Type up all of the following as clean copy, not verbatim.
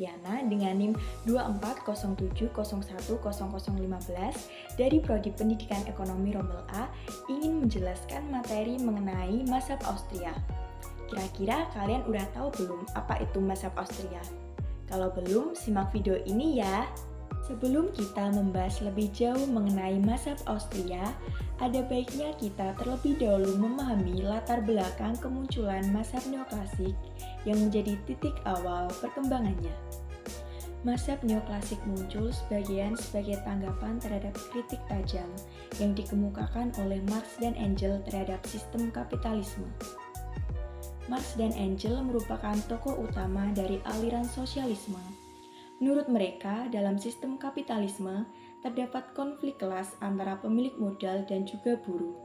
Fiana dengan NIM 2407010015 dari Prodi Pendidikan Ekonomi Rombel A ingin menjelaskan materi mengenai mazhab Austria. Kira-kira kalian udah tahu belum apa itu mazhab Austria? Kalau belum, simak video ini ya. Sebelum kita membahas lebih jauh mengenai mazhab Austria, ada baiknya kita terlebih dahulu memahami latar belakang kemunculan mazhab neoklasik yang menjadi titik awal perkembangannya. Mazhab neoklasik muncul sebagai tanggapan terhadap kritik tajam yang dikemukakan oleh Marx dan Engels terhadap sistem kapitalisme. Marx dan Engels merupakan tokoh utama dari aliran sosialisme. Menurut mereka, dalam sistem kapitalisme terdapat konflik kelas antara pemilik modal dan juga buruh.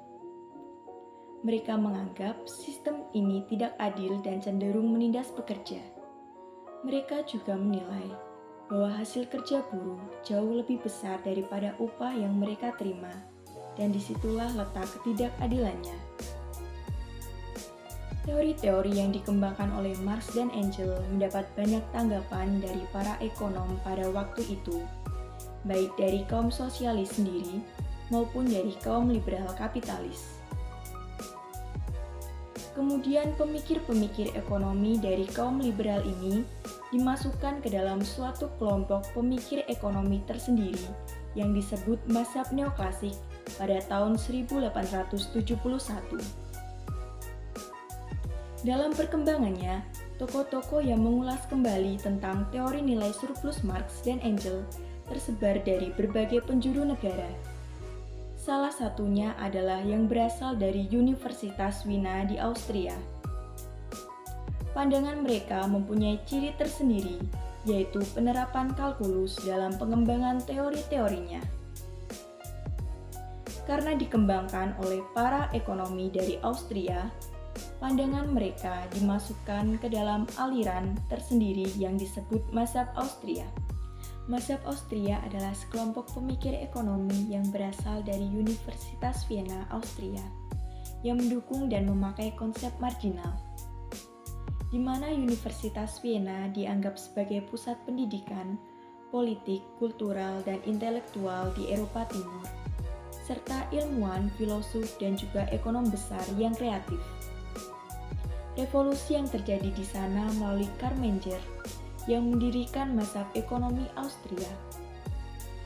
Mereka menganggap sistem ini tidak adil dan cenderung menindas pekerja. Mereka juga menilai bahwa hasil kerja buruh jauh lebih besar daripada upah yang mereka terima, dan disitulah letak ketidakadilannya. Teori-teori yang dikembangkan oleh Marx dan Engels mendapat banyak tanggapan dari para ekonom pada waktu itu, baik dari kaum sosialis sendiri maupun dari kaum liberal kapitalis. Kemudian pemikir-pemikir ekonomi dari kaum liberal ini dimasukkan ke dalam suatu kelompok pemikir ekonomi tersendiri yang disebut mazhab neoklasik pada tahun 1871. Dalam perkembangannya, tokoh-tokoh yang mengulas kembali tentang teori nilai surplus Marx dan Engels tersebar dari berbagai penjuru negara. Salah satunya adalah yang berasal dari Universitas Wina di Austria. Pandangan mereka mempunyai ciri tersendiri, yaitu penerapan kalkulus dalam pengembangan teori-teorinya. Karena dikembangkan oleh para ekonomi dari Austria, pandangan mereka dimasukkan ke dalam aliran tersendiri yang disebut mazhab Austria. Mazhab Austria adalah sekelompok pemikir ekonomi yang berasal dari Universitas Vienna, Austria, yang mendukung dan memakai konsep marginal, di mana Universitas Vienna dianggap sebagai pusat pendidikan, politik, kultural, dan intelektual di Eropa Timur, serta ilmuwan, filosof, dan juga ekonom besar yang kreatif. Revolusi yang terjadi di sana melalui Karl Menger yang mendirikan mazhab ekonomi Austria,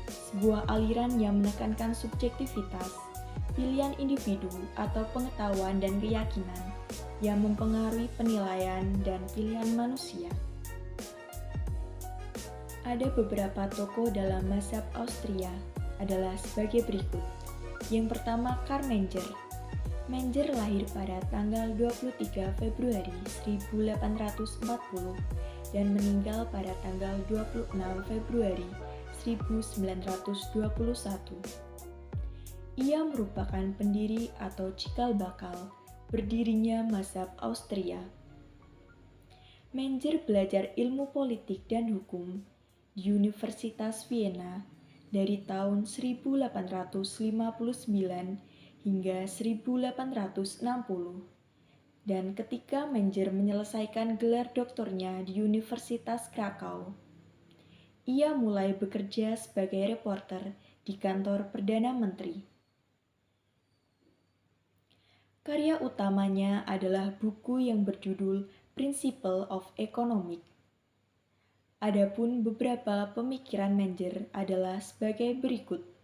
sebuah aliran yang menekankan subjektivitas, pilihan individu atau pengetahuan dan keyakinan yang mempengaruhi penilaian dan pilihan manusia. Ada beberapa tokoh dalam mazhab Austria adalah sebagai berikut. Yang pertama, Karl Menger. Menger lahir pada tanggal 23 Februari 1840 dan meninggal pada tanggal 26 Februari 1921. Ia merupakan pendiri atau cikal bakal berdirinya mazhab Austria. Menger belajar ilmu politik dan hukum di Universitas Vienna dari tahun 1859 hingga 1860, dan ketika Menger menyelesaikan gelar doktornya di Universitas Krakau, ia mulai bekerja sebagai reporter di kantor Perdana Menteri. Karya utamanya adalah buku yang berjudul Principle of Economics. Adapun beberapa pemikiran Menger adalah sebagai berikut.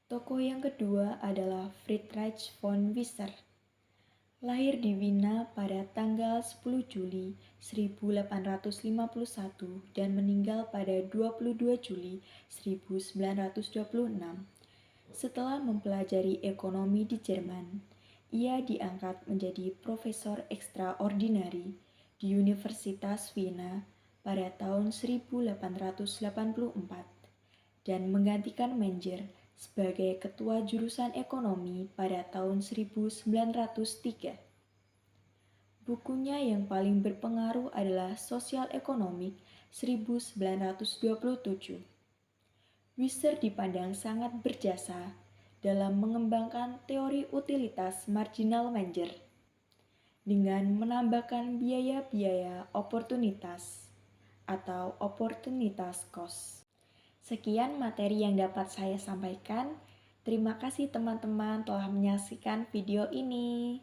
Tokoh yang kedua adalah Friedrich von Wieser. Lahir di Wina pada tanggal 10 Juli 1851 dan meninggal pada 22 Juli 1926. Setelah mempelajari ekonomi di Jerman, ia diangkat menjadi profesor ekstraordinari di Universitas Wina pada tahun 1884 dan menggantikan Menger sebagai ketua jurusan ekonomi pada tahun 1903. Bukunya yang paling berpengaruh adalah Sosial Ekonomik 1927. Wieser dipandang sangat berjasa dalam mengembangkan teori utilitas marginal Menger dengan menambahkan biaya-biaya oportunitas atau opportunitas cost. Sekian materi yang dapat saya sampaikan. Terima kasih teman-teman telah menyaksikan video ini.